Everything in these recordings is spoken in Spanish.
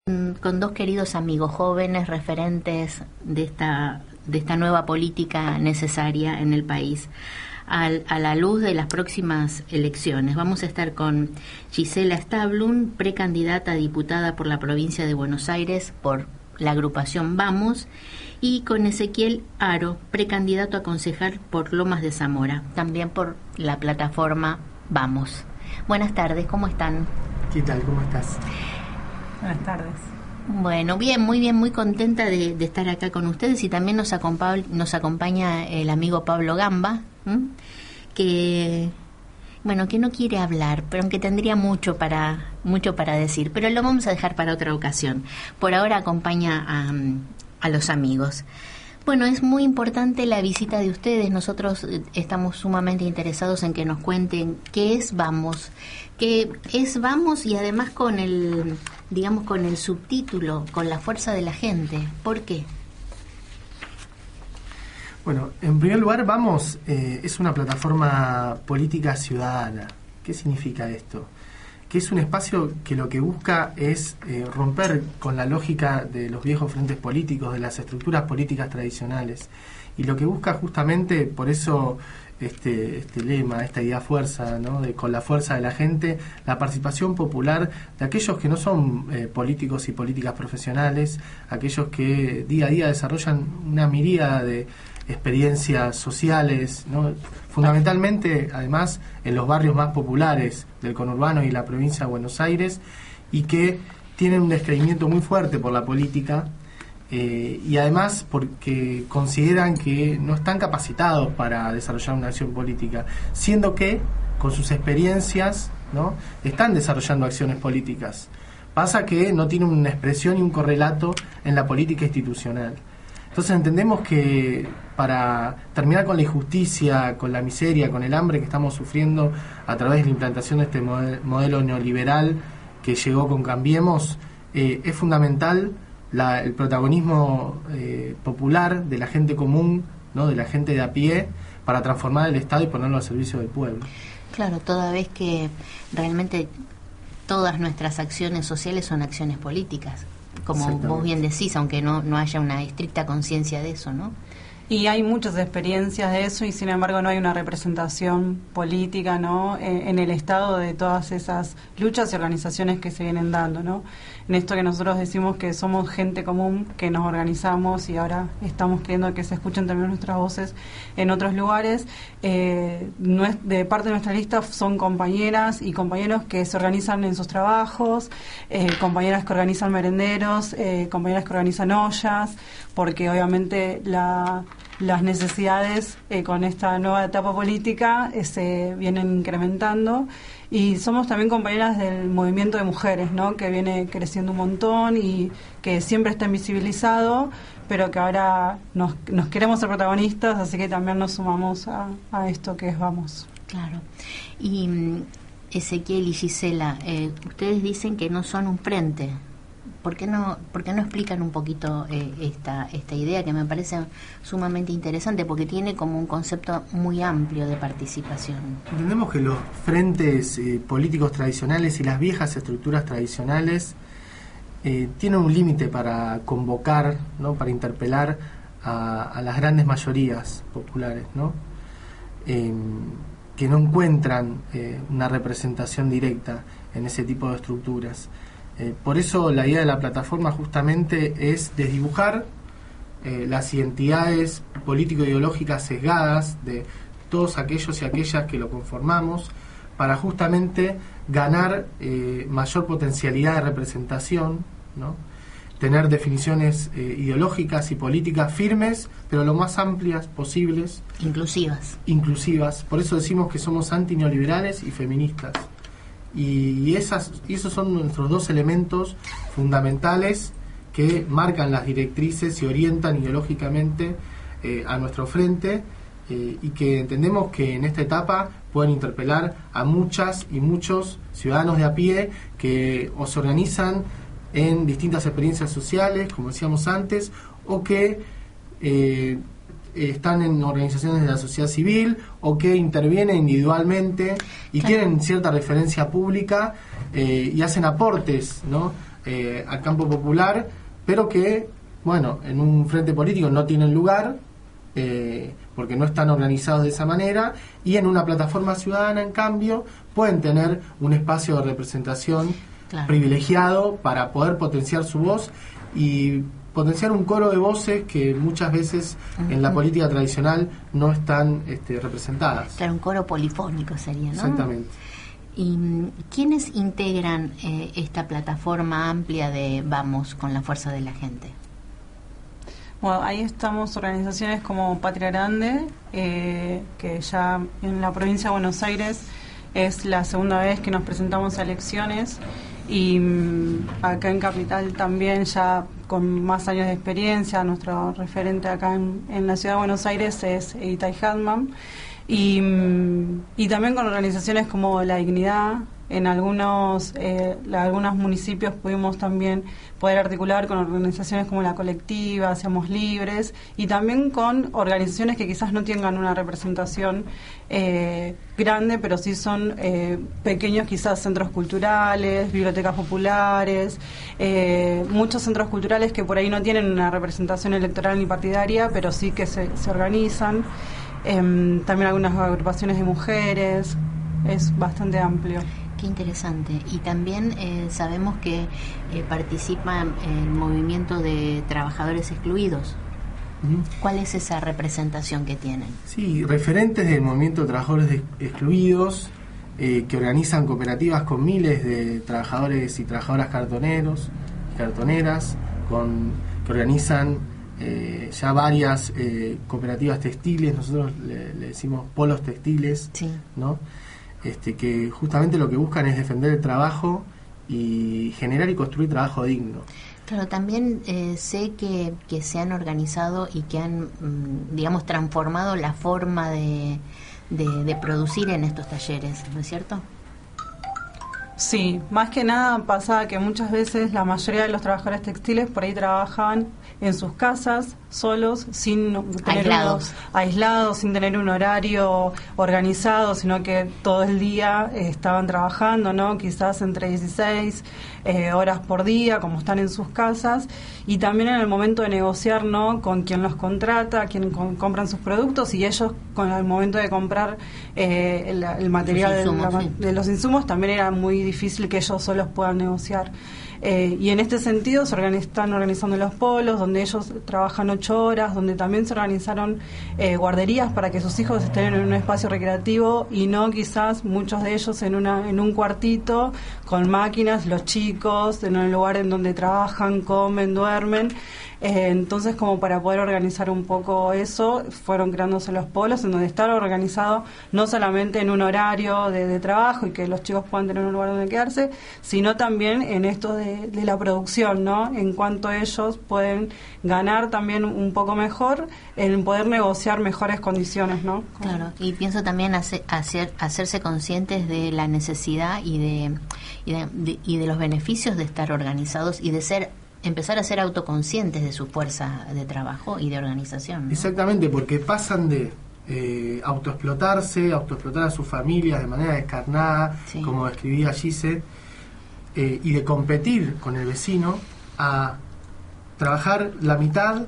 Con dos queridos amigos jóvenes referentes de esta nueva política necesaria en el país a la luz de las próximas elecciones. Vamos a estar con Gisela Stablum, precandidata a diputada por la provincia de Buenos Aires por la agrupación Vamos, y con Ezequiel Haro, precandidato a concejal por Lomas de Zamora, también por la plataforma Vamos. Buenas tardes, ¿cómo están? ¿Qué tal? ¿Cómo estás? Buenas tardes. Bueno, bien, muy contenta de estar acá con ustedes, y también nos acompaña el amigo Pablo Gamba, que no quiere hablar, pero aunque tendría mucho para decir, pero lo vamos a dejar para otra ocasión. Por ahora acompaña a los amigos. Bueno, es muy importante la visita de ustedes. Nosotros estamos sumamente interesados en que nos cuenten qué es Vamos, y además con el subtítulo, con la fuerza de la gente. ¿Por qué? Bueno, en primer lugar, Vamos es una plataforma política ciudadana. ¿Qué significa esto? Que es un espacio que lo que busca es romper con la lógica de los viejos frentes políticos, de las estructuras políticas tradicionales. Y lo que busca justamente, por eso este lema, esta idea fuerza, ¿no? Con la fuerza de la gente, la participación popular de aquellos que no son políticos y políticas profesionales, aquellos que día a día desarrollan una miríada de experiencias sociales, ¿no? Fundamentalmente, además, en los barrios más populares del conurbano y la provincia de Buenos Aires, y que tienen un descreimiento muy fuerte por la política, y además porque consideran que no están capacitados para desarrollar una acción política, siendo que con sus experiencias, ¿no?, están desarrollando acciones políticas. Pasa que no tienen una expresión y un correlato en la política institucional. Entonces entendemos que para terminar con la injusticia, con la miseria, con el hambre que estamos sufriendo a través de la implantación de este modelo neoliberal que llegó con Cambiemos, es fundamental el protagonismo popular de la gente común, ¿no?, de la gente de a pie, para transformar el Estado y ponerlo al servicio del pueblo. Claro, toda vez que realmente todas nuestras acciones sociales son acciones políticas, como vos bien decís, aunque no haya una estricta conciencia de eso, ¿no? Y hay muchas experiencias de eso, y sin embargo no hay una representación política, ¿no?, en el Estado de todas esas luchas y organizaciones que se vienen dando, ¿no? En esto que nosotros decimos que somos gente común, que nos organizamos, y ahora estamos queriendo que se escuchen también nuestras voces en otros lugares. De parte de nuestra lista son compañeras y compañeros que se organizan en sus trabajos, compañeras que organizan merenderos, compañeras que organizan ollas, porque obviamente las necesidades con esta nueva etapa política se vienen incrementando, y somos también compañeras del movimiento de mujeres, ¿no?, que viene creciendo un montón y que siempre está invisibilizado, pero que ahora nos queremos ser protagonistas, así que también nos sumamos a esto que es Vamos. Claro. Y Ezequiel y Gisela, ustedes dicen que no son un frente. ¿Por qué no explican un poquito esta idea, que me parece sumamente interesante, porque tiene como un concepto muy amplio de participación? Entendemos que los frentes políticos tradicionales y las viejas estructuras tradicionales tienen un límite para convocar, ¿no?, para interpelar a las grandes mayorías populares, ¿no?, que no encuentran una representación directa en ese tipo de estructuras. Por eso la idea de la plataforma justamente es desdibujar las identidades político-ideológicas sesgadas de todos aquellos y aquellas que lo conformamos, para justamente ganar mayor potencialidad de representación, ¿no?, tener definiciones ideológicas y políticas firmes, pero lo más amplias posibles. Inclusivas. Por eso decimos que somos antineoliberales y feministas. Y esos son nuestros dos elementos fundamentales que marcan las directrices y orientan ideológicamente a nuestro frente, y que entendemos que en esta etapa pueden interpelar a muchas y muchos ciudadanos de a pie que o se organizan en distintas experiencias sociales, como decíamos antes, o que están en organizaciones de la sociedad civil, o que intervienen individualmente y tienen cierta referencia pública, y hacen aportes, ¿no?, al campo popular, pero que, bueno, en un frente político no tienen lugar, porque no están organizados de esa manera, y en una plataforma ciudadana, en cambio, pueden tener un espacio de representación privilegiado para poder potenciar su voz y potenciar un coro de voces que muchas veces en la política tradicional no están representadas. Claro, un coro polifónico sería, ¿no? Exactamente. ¿Y quiénes integran esta plataforma amplia de Vamos con la fuerza de la gente? Bueno, ahí estamos organizaciones como Patria Grande, que ya en la provincia de Buenos Aires es la segunda vez que nos presentamos a elecciones, y acá en Capital también ya con más años de experiencia. Nuestro referente acá en la ciudad de Buenos Aires es Itay Hadman, y también con organizaciones como La Dignidad. En algunos municipios pudimos también poder articular con organizaciones como La Colectiva, Seamos Libres, y también con organizaciones que quizás no tengan una representación grande, pero sí son pequeños, quizás centros culturales, bibliotecas populares, muchos centros culturales que por ahí no tienen una representación electoral ni partidaria, pero sí que se organizan. También algunas agrupaciones de mujeres. Es bastante amplio. Qué interesante. Y también sabemos que participa en el movimiento de trabajadores excluidos. ¿Cuál es esa representación que tienen? Sí, referentes del movimiento de trabajadores excluidos, que organizan cooperativas con miles de trabajadores y trabajadoras cartoneros y cartoneras, que organizan ya varias cooperativas textiles. Nosotros le decimos polos textiles, sí, ¿no? Que justamente lo que buscan es defender el trabajo y generar y construir trabajo digno. Claro, también sé que se han organizado y que han, digamos, transformado la forma de producir en estos talleres, ¿no es cierto? Sí, más que nada pasa que muchas veces la mayoría de los trabajadores textiles por ahí trabajaban en sus casas, solos, sin tener aislados, sin tener un horario organizado, sino que todo el día estaban trabajando, ¿no? Quizás entre 16 horas por día, como están en sus casas, y también en el momento de negociar, ¿no? Con quien los contrata, quien compran sus productos, y ellos con el momento de comprar el material de los insumos, también era muy difícil que ellos solos puedan negociar. Y en este sentido están organizando los polos, donde ellos trabajan 8 horas, donde también se organizaron guarderías para que sus hijos estén en un espacio recreativo y no quizás muchos de ellos en un cuartito con máquinas, los chicos en un lugar en donde trabajan, comen, duermen. Entonces, como para poder organizar un poco eso, fueron creándose los polos en donde estar organizado no solamente en un horario de trabajo y que los chicos puedan tener un lugar donde quedarse, sino también en esto de la producción, ¿no? En cuanto ellos pueden ganar también un poco mejor, en poder negociar mejores condiciones, ¿no? Claro, y pienso también hacerse conscientes de la necesidad y de los beneficios de estar organizados y de empezar a ser autoconscientes de su fuerza de trabajo y de organización, ¿no? Exactamente, porque pasan de autoexplotar a sus familias de manera descarnada, sí, como describía Gise, y de competir con el vecino, a trabajar la mitad,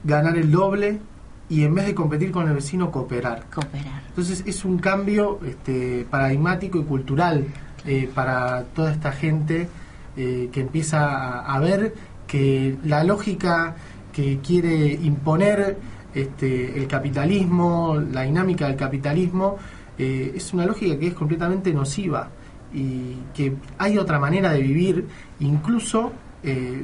ganar el doble, y en vez de competir con el vecino, cooperar. Entonces es un cambio paradigmático y cultural para toda esta gente, que empieza a ver que la lógica que quiere imponer el capitalismo, la dinámica del capitalismo, es una lógica que es completamente nociva y que hay otra manera de vivir, incluso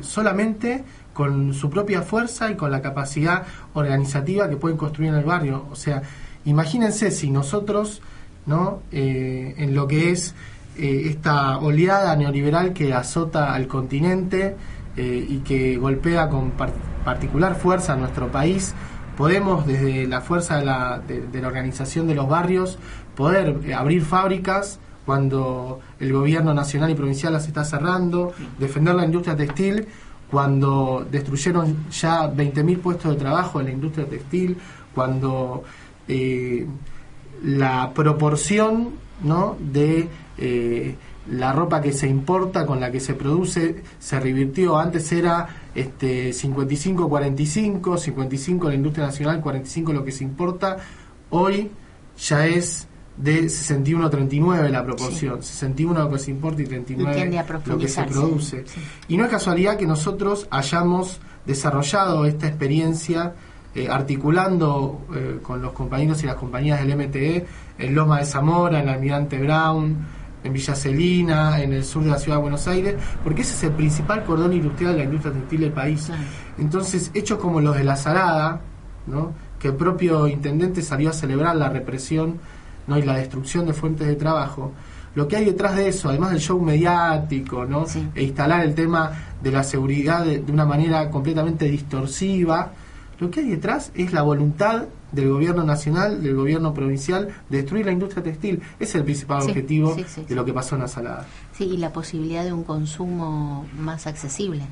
solamente con su propia fuerza y con la capacidad organizativa que pueden construir en el barrio. O sea, imagínense si nosotros, ¿no? En lo que es esta oleada neoliberal que azota al continente y que golpea con particular fuerza a nuestro país, podemos desde la fuerza de la organización de los barrios poder abrir fábricas cuando el gobierno nacional y provincial las está cerrando, defender la industria textil cuando destruyeron ya 20.000 puestos de trabajo en la industria textil, cuando la proporción, ¿no? de la ropa que se importa con la que se produce se revirtió. Antes era 55-45, 55 la industria nacional, 45 lo que se importa. Hoy ya es de 61-39 la proporción, sí. 61 lo que se importa y 39 lo que se produce. Sí. Y no es casualidad que nosotros hayamos desarrollado esta experiencia articulando con los compañeros y las compañías del MTE en Loma de Zamora, en Almirante Brown, en Villa Celina, en el sur de la ciudad de Buenos Aires, porque ese es el principal cordón industrial de la industria textil del país. Entonces, hechos como los de La Salada, ¿no?, que el propio intendente salió a celebrar la represión, ¿no?, y la destrucción de fuentes de trabajo, lo que hay detrás de eso, además del show mediático, ¿no?, sí, e instalar el tema de la seguridad de una manera completamente distorsiva, lo que hay detrás es la voluntad del gobierno nacional, del gobierno provincial, de destruir la industria textil. Ese es el principal objetivo de lo que pasó en La Salada. Sí, y la posibilidad de un consumo más accesible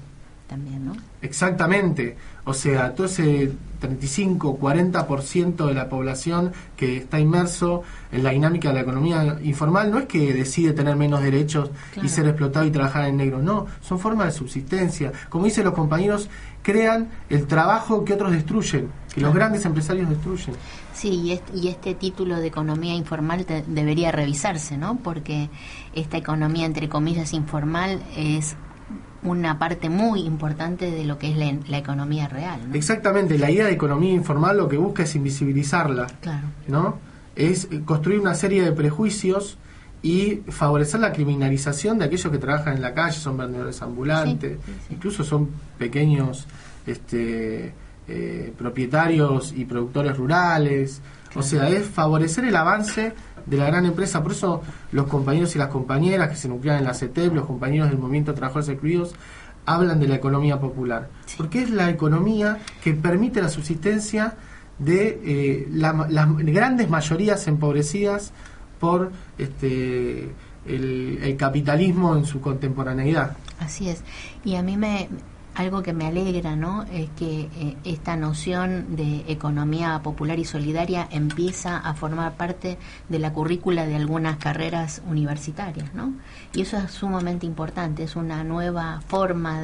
también, ¿no? Exactamente. O sea, todo ese 35-40% de la población que está inmerso en la dinámica de la economía informal no es que decide tener menos derechos, claro, y ser explotado y trabajar en negro. No, son formas de subsistencia. Como dicen los compañeros, crean el trabajo que otros destruyen, que los grandes empresarios destruyen. Sí, y este título de economía informal debería revisarse, ¿no? Porque esta economía, entre comillas, informal es una parte muy importante de lo que es la economía real, ¿no? Exactamente, la idea de economía informal lo que busca es invisibilizarla, claro, ¿no? Es construir una serie de prejuicios y favorecer la criminalización de aquellos que trabajan en la calle, son vendedores ambulantes, sí. Incluso son pequeños propietarios y productores rurales. Claro. O sea, es favorecer el avance de la gran empresa. Por eso los compañeros y las compañeras que se nuclean en la CETEP, los compañeros del Movimiento de Trabajadores Excluidos, hablan de la economía popular, sí, porque es la economía que permite la subsistencia de las grandes mayorías empobrecidas por el capitalismo en su contemporaneidad. Así es. Y a mí algo que me alegra, ¿no?, es que esta noción de economía popular y solidaria empieza a formar parte de la currícula de algunas carreras universitarias, ¿no? Y eso es sumamente importante, es una nueva forma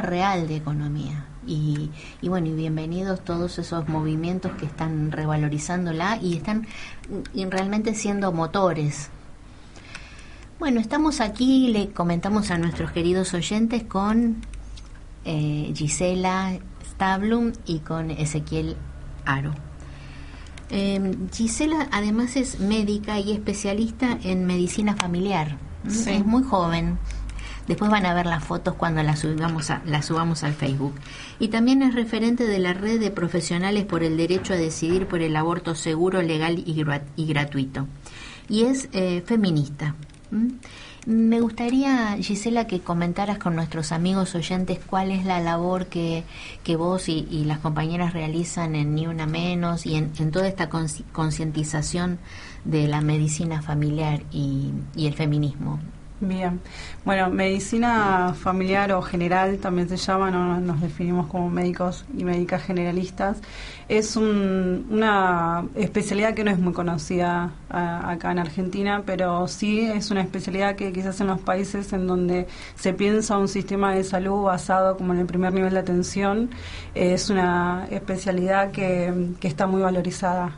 real de economía. Y bueno, y bienvenidos todos esos movimientos que están revalorizándola y están realmente siendo motores. Bueno, estamos aquí, le comentamos a nuestros queridos oyentes con Gisela Stablum y con Ezequiel Haro. Gisela además es médica y especialista en medicina familiar. Sí. Es muy joven. Después van a ver las fotos cuando las subamos al Facebook. Y también es referente de la red de profesionales por el derecho a decidir por el aborto seguro, legal y gratuito. Y es feminista. Me gustaría, Gisela, que comentaras con nuestros amigos oyentes cuál es la labor que vos y las compañeras realizan en Ni Una Menos y en toda esta concientización de la medicina familiar y el feminismo. Bien, bueno, medicina familiar o general también se llama, no nos definimos como médicos y médicas generalistas. Es una especialidad que no es muy conocida acá en Argentina, pero sí es una especialidad que quizás en los países en donde se piensa un sistema de salud basado como en el primer nivel de atención, es una especialidad que está muy valorizada.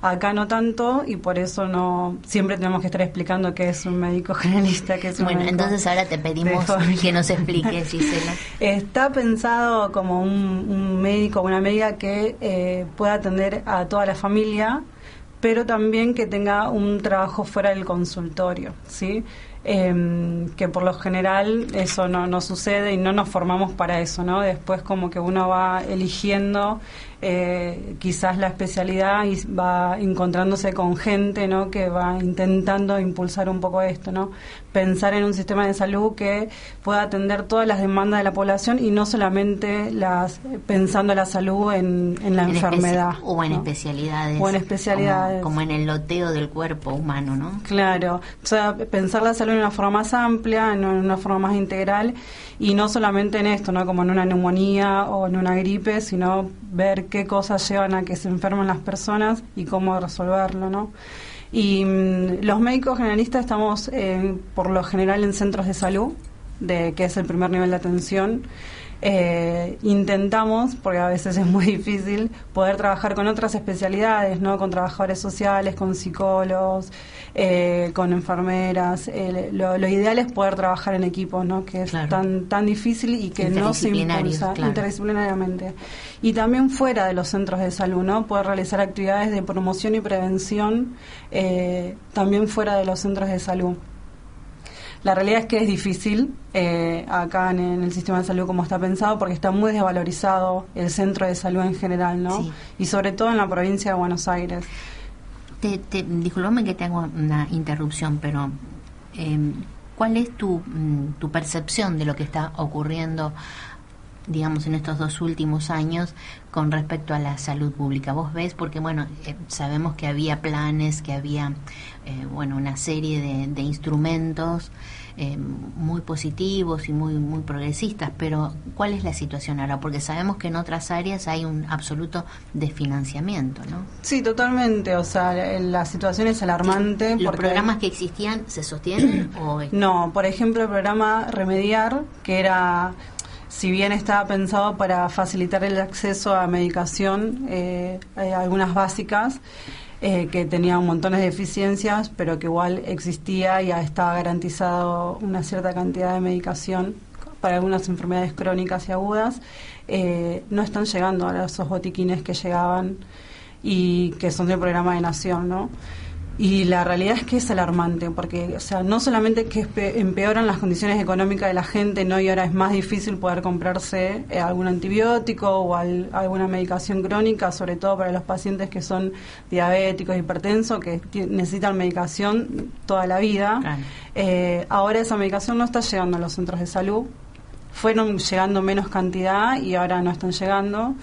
Acá no tanto, y por eso no siempre tenemos que estar explicando qué es un médico generalista, qué es un médico. Entonces ahora te pedimos que nos expliques, Gisela. Está pensado como un médico o una médica que pueda atender a toda la familia, pero también que tenga un trabajo fuera del consultorio, ¿sí? Que por lo general eso no sucede y no nos formamos para eso, ¿no? Después como que uno va eligiendo quizás la especialidad y va encontrándose con gente, ¿no?, que va intentando impulsar un poco esto, ¿no? Pensar en un sistema de salud que pueda atender todas las demandas de la población y no solamente pensando la salud en la enfermedad. O en, ¿no?, especialidades. O en especialidades. Como en el loteo del cuerpo humano, ¿no? Claro. O sea, pensar la salud de una forma más amplia, en una forma más integral, y no solamente en esto, ¿no?, como en una neumonía o en una gripe, sino ver qué cosas llevan a que se enfermen las personas y cómo resolverlo, ¿no? Y los médicos generalistas estamos por lo general en centros de salud, que es el primer nivel de atención. Intentamos, porque a veces es muy difícil, poder trabajar con otras especialidades, ¿no? Con trabajadores sociales, con psicólogos, con enfermeras. Lo ideal es poder trabajar en equipo, ¿no? Que es tan difícil y que no se impulsa interdisciplinariamente. Y también fuera de los centros de salud, ¿no? Poder realizar actividades de promoción y prevención también fuera de los centros de salud. La realidad es que es difícil acá en el sistema de salud como está pensado, porque está muy desvalorizado el centro de salud en general, ¿no? Sí. Y sobre todo en la provincia de Buenos Aires. Disculpame que te hago una interrupción, pero ¿cuál es tu percepción de lo que está ocurriendo, digamos, en estos 2 últimos años con respecto a la salud pública? Vos ves, porque bueno, sabemos que había planes, que había una serie de instrumentos muy positivos y muy progresistas, pero ¿cuál es la situación ahora? Porque sabemos que en otras áreas hay un absoluto desfinanciamiento, ¿no? Sí, totalmente, o sea, la situación es alarmante. ¿Los programas que existían se sostienen? No, por ejemplo, el programa Remediar, que era, si bien estaba pensado para facilitar el acceso a medicación, algunas básicas, que tenía montones de deficiencias, pero que igual existía y estaba garantizado una cierta cantidad de medicación para algunas enfermedades crónicas y agudas, no están llegando a esos botiquines que llegaban y que son del programa de Nación, ¿no? Y la realidad es que es alarmante, porque, o sea, no solamente que empeoran las condiciones económicas de la gente, ¿no? Y ahora es más difícil poder comprarse algún antibiótico o alguna medicación crónica, sobre todo para los pacientes que son diabéticos, hipertensos, que necesitan medicación toda la vida. Claro. Ahora esa medicación no está llegando a los centros de salud. Fueron llegando menos cantidad y ahora no están llegando.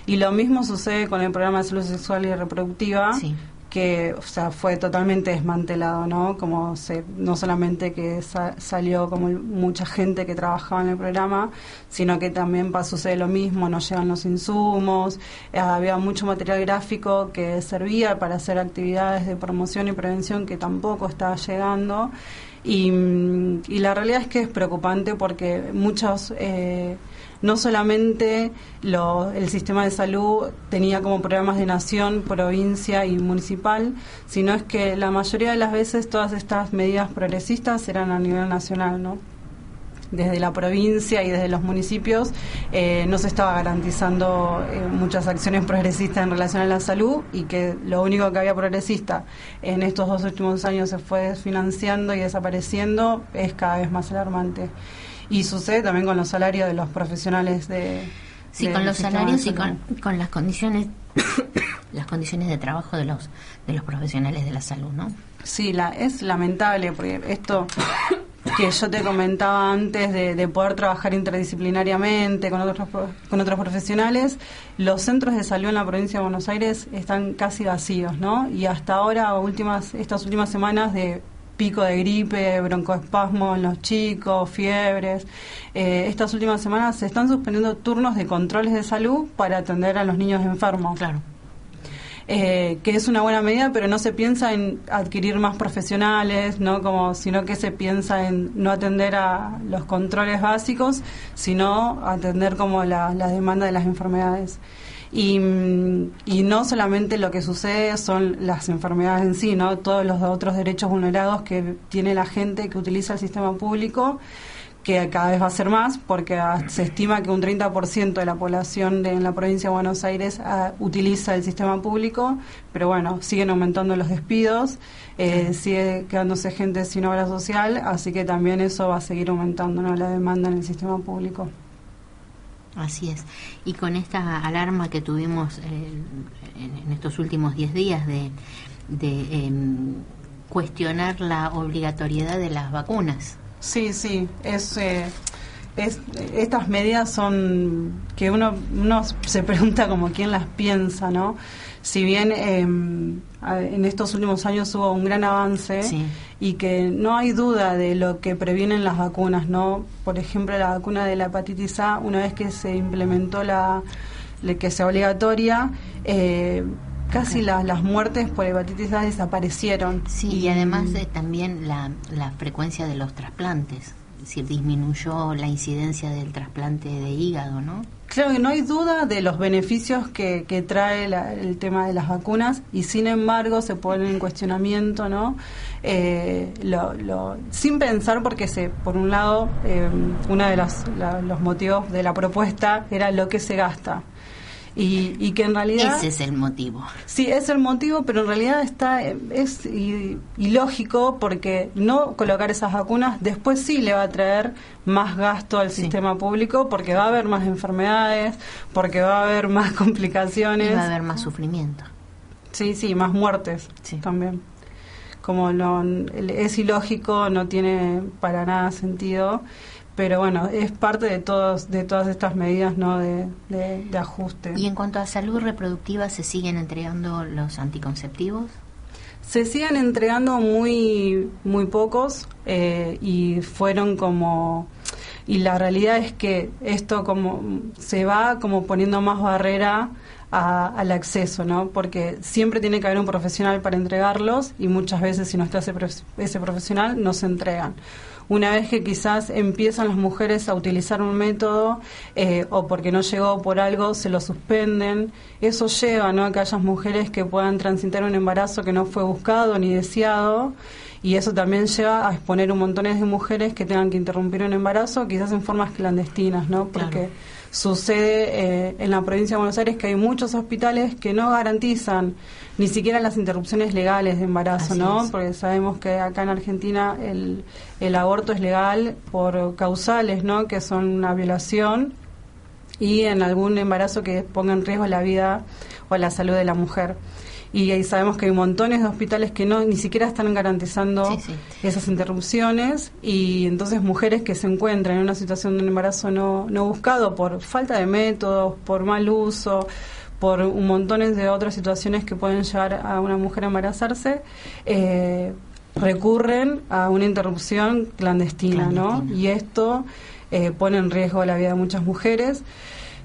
Y lo mismo sucede con el programa de salud sexual y reproductiva. Sí. Que, o sea, fue totalmente desmantelado, ¿no? Como no solamente que salió como mucha gente que trabajaba en el programa, sino que también sucede lo mismo, no llegan los insumos, había mucho material gráfico que servía para hacer actividades de promoción y prevención que tampoco estaba llegando, y la realidad es que es preocupante porque muchos... no solamente el sistema de salud tenía como programas de nación, provincia y municipal, sino es que la mayoría de las veces todas estas medidas progresistas eran a nivel nacional, ¿no? Desde la provincia y desde los municipios no se estaba garantizando muchas acciones progresistas en relación a la salud, y que lo único que había progresista en estos 2 últimos años se fue desfinanciando y desapareciendo, es cada vez más alarmante. Y sucede también con los salarios de los profesionales con los salarios y con las condiciones las condiciones de trabajo de los profesionales de la salud, ¿no? Sí, es lamentable, porque esto que yo te comentaba antes de poder trabajar interdisciplinariamente con otros profesionales, los centros de salud en la provincia de Buenos Aires están casi vacíos, ¿no? Y hasta ahora, estas últimas semanas de pico de gripe, broncoespasmo en los chicos, fiebres. Estas últimas semanas se están suspendiendo turnos de controles de salud para atender a los niños enfermos. Claro. Que es una buena medida, pero no se piensa en adquirir más profesionales, ¿no? Sino que se piensa en no atender a los controles básicos, sino atender como la demanda de las enfermedades. Y no solamente lo que sucede son las enfermedades en sí, ¿no? Todos los otros derechos vulnerados que tiene la gente que utiliza el sistema público, que cada vez va a ser más, porque se estima que un 30% de la población en la provincia de Buenos Aires utiliza el sistema público, pero bueno, siguen aumentando los despidos, sigue quedándose gente sin obra social, así que también eso va a seguir aumentando, ¿no? La demanda en el sistema público. Así es. Y con esta alarma que tuvimos en estos últimos 10 días de cuestionar la obligatoriedad de las vacunas. Sí, estas medidas son que uno se pregunta como quién las piensa, ¿no? Si bien en estos últimos años hubo un gran avance, sí, y que no hay duda de lo que previenen las vacunas, ¿no? Por ejemplo, la vacuna de la hepatitis A, una vez que se implementó que sea obligatoria, casi las muertes por hepatitis A desaparecieron. Sí, y además también la frecuencia de los trasplantes, es decir, disminuyó la incidencia del trasplante de hígado, ¿no? Claro que no hay duda de los beneficios que trae el tema de las vacunas, y sin embargo se pone en cuestionamiento, ¿no? Sin pensar, porque por un lado, uno de los motivos de la propuesta era lo que se gasta. Y que en realidad... Ese es el motivo. Sí, es el motivo, pero en realidad es ilógico, porque no colocar esas vacunas después sí le va a traer más gasto al sistema público, porque va a haber más enfermedades, porque va a haber más complicaciones. Y va a haber más sufrimiento. Sí, más muertes también. Como es ilógico, no tiene para nada sentido. Pero bueno, es parte de todas estas medidas, ¿no?, de ajuste. ¿Y en cuanto a salud reproductiva, se siguen entregando los anticonceptivos? Se siguen entregando muy pocos, y fueron como... Y la realidad es que esto como se va como poniendo más barrera al acceso, ¿no? Porque siempre tiene que haber un profesional para entregarlos, y muchas veces, si no está ese profesional, no se entregan. Una vez que quizás empiezan las mujeres a utilizar un método, o porque no llegó por algo, se lo suspenden. Eso lleva, ¿no?, a que haya mujeres que puedan transitar un embarazo que no fue buscado ni deseado, y eso también lleva a exponer un montón de mujeres que tengan que interrumpir un embarazo, quizás en formas clandestinas, ¿no? Porque sucede en la provincia de Buenos Aires que hay muchos hospitales que no garantizan ni siquiera las interrupciones legales de embarazo, ¿no? Porque sabemos que acá en Argentina el aborto es legal por causales, ¿no?, que son una violación, y en algún embarazo que ponga en riesgo la vida o la salud de la mujer. Y ahí sabemos que hay montones de hospitales que ni siquiera están garantizando esas interrupciones, y entonces mujeres que se encuentran en una situación de un embarazo no buscado por falta de métodos, por mal uso, por un montón de otras situaciones que pueden llevar a una mujer a embarazarse, recurren a una interrupción clandestina, ¿no? Y esto pone en riesgo la vida de muchas mujeres,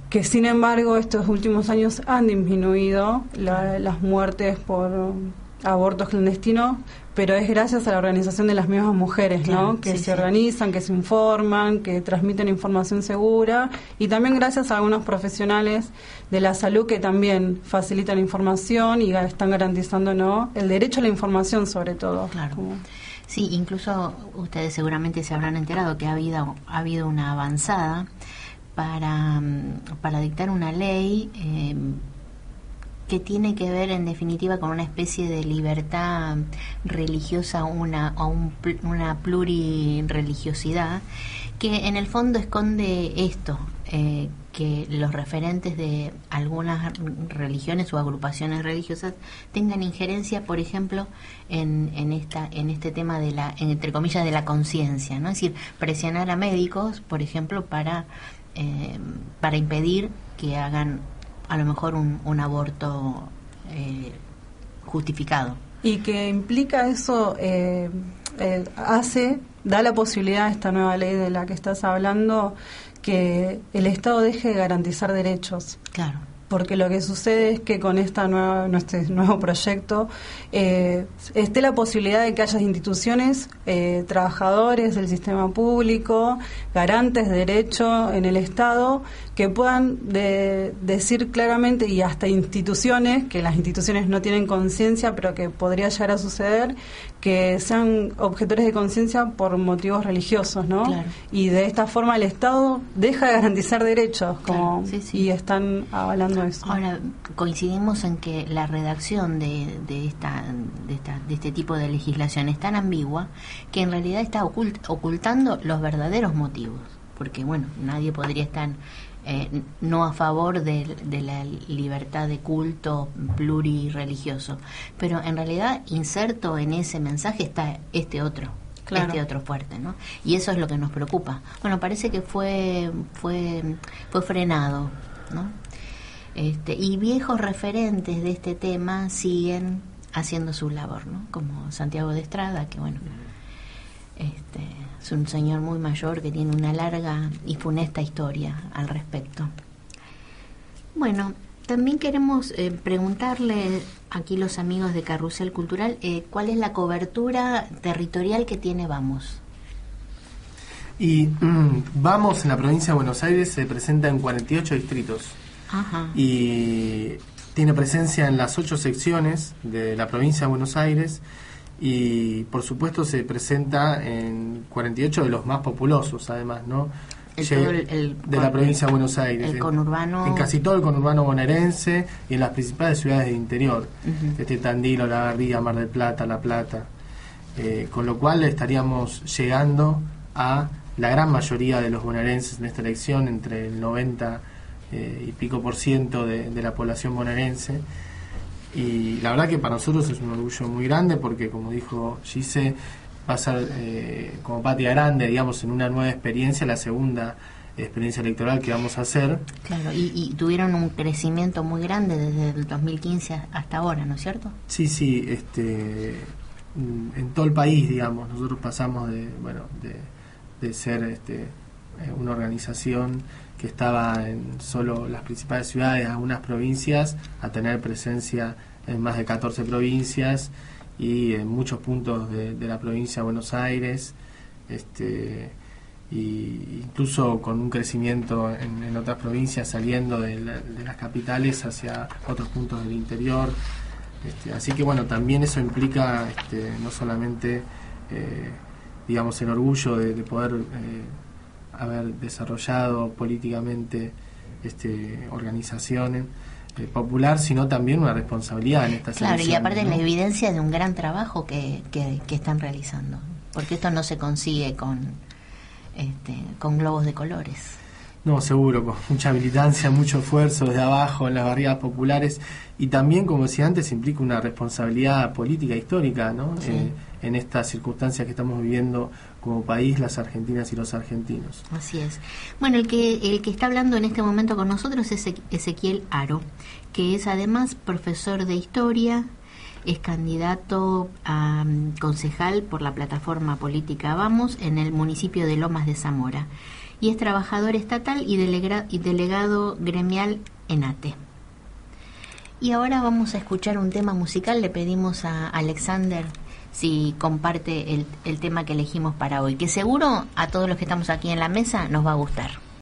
que sin embargo estos últimos años han disminuido las muertes por abortos clandestinos, pero es gracias a la organización de las mismas mujeres, ¿no? Que se organizan, que se informan, que transmiten información segura, y también gracias a algunos profesionales de la salud que también facilitan información y están garantizando, ¿no?, el derecho a la información, sobre todo. Claro. Sí, incluso ustedes seguramente se habrán enterado que ha habido una avanzada para dictar una ley que tiene que ver en definitiva con una especie de libertad religiosa, una plurireligiosidad, que en el fondo esconde esto, que los referentes de algunas religiones o agrupaciones religiosas tengan injerencia, por ejemplo, en este tema de entre comillas, de la conciencia, ¿no? Es decir, presionar a médicos, por ejemplo, para impedir que hagan a lo mejor un aborto justificado. Y que implica eso, da la posibilidad a esta nueva ley de la que estás hablando, que el Estado deje de garantizar derechos. Claro. Porque lo que sucede es que con este nuevo proyecto esté la posibilidad de que haya instituciones, trabajadores del sistema público, garantes de derecho en el Estado, que puedan decir claramente, y hasta instituciones, que las instituciones no tienen conciencia, pero que podría llegar a suceder, que sean objetores de conciencia por motivos religiosos, ¿no? Claro. Y de esta forma el Estado deja de garantizar derechos, claro, y están avalando eso. Ahora, coincidimos en que la redacción de este tipo de legislación es tan ambigua que en realidad está ocultando los verdaderos motivos, porque bueno, nadie podría estar no a favor de la libertad de culto plurireligioso, pero en realidad inserto en ese mensaje está este otro fuerte, ¿no? Y eso es lo que nos preocupa. Bueno, parece que fue frenado, ¿no? Y viejos referentes de este tema siguen haciendo su labor, ¿no? Como Santiago de Estrada, que bueno, es un señor muy mayor que tiene una larga y funesta historia al respecto. Bueno, También queremos preguntarle aquí los amigos de Carrusel Cultural, ¿cuál es la cobertura territorial que tiene Vamos? Y Vamos en la provincia de Buenos Aires se presenta en 48 distritos. Ajá. Y tiene presencia en las 8 secciones de la provincia de Buenos Aires y por supuesto se presenta en 48 de los más populosos, además, ¿no? De la provincia de Buenos Aires, el conurbano, en casi todo el conurbano bonaerense y en las principales ciudades del interior, Tandil, Olavarría, Mar del Plata, La Plata, con lo cual estaríamos llegando a la gran mayoría de los bonaerenses en esta elección, entre el 90 y pico % de la población bonaerense. Y la verdad que para nosotros es un orgullo muy grande porque, como dijo Gise, va a ser como Patria Grande, digamos, en una nueva experiencia, la segunda experiencia electoral que vamos a hacer. Claro, y tuvieron un crecimiento muy grande desde el 2015 hasta ahora, ¿no es cierto? Sí, en todo el país, digamos, nosotros pasamos de ser una organización que estaba en solo las principales ciudades, algunas provincias, a tener presencia en más de 14 provincias y en muchos puntos de la provincia de Buenos Aires, y incluso con un crecimiento en otras provincias, saliendo de las capitales hacia otros puntos del interior. Así que bueno, también eso implica no solamente digamos el orgullo de poder haber desarrollado políticamente organizaciones popular, sino también una responsabilidad en estas elecciones. Claro, y aparte, ¿no? La evidencia de un gran trabajo que están realizando, porque esto no se consigue con globos de colores. No, seguro, con mucha militancia, mucho esfuerzo desde abajo en las barriadas populares, y también, como decía antes, implica una responsabilidad política histórica, ¿no? Sí. En estas circunstancias que estamos viviendo como país, las argentinas y los argentinos. Así es. Bueno, el que está hablando en este momento con nosotros es Ezequiel Haro, que es además profesor de historia, es candidato a concejal por la plataforma política Vamos en el municipio de Lomas de Zamora, y es trabajador estatal y delegado gremial en ATE. Y ahora vamos a escuchar un tema musical. Le pedimos a Alexander si comparte el tema que elegimos para hoy, que seguro a todos los que estamos aquí en la mesa nos va a gustar.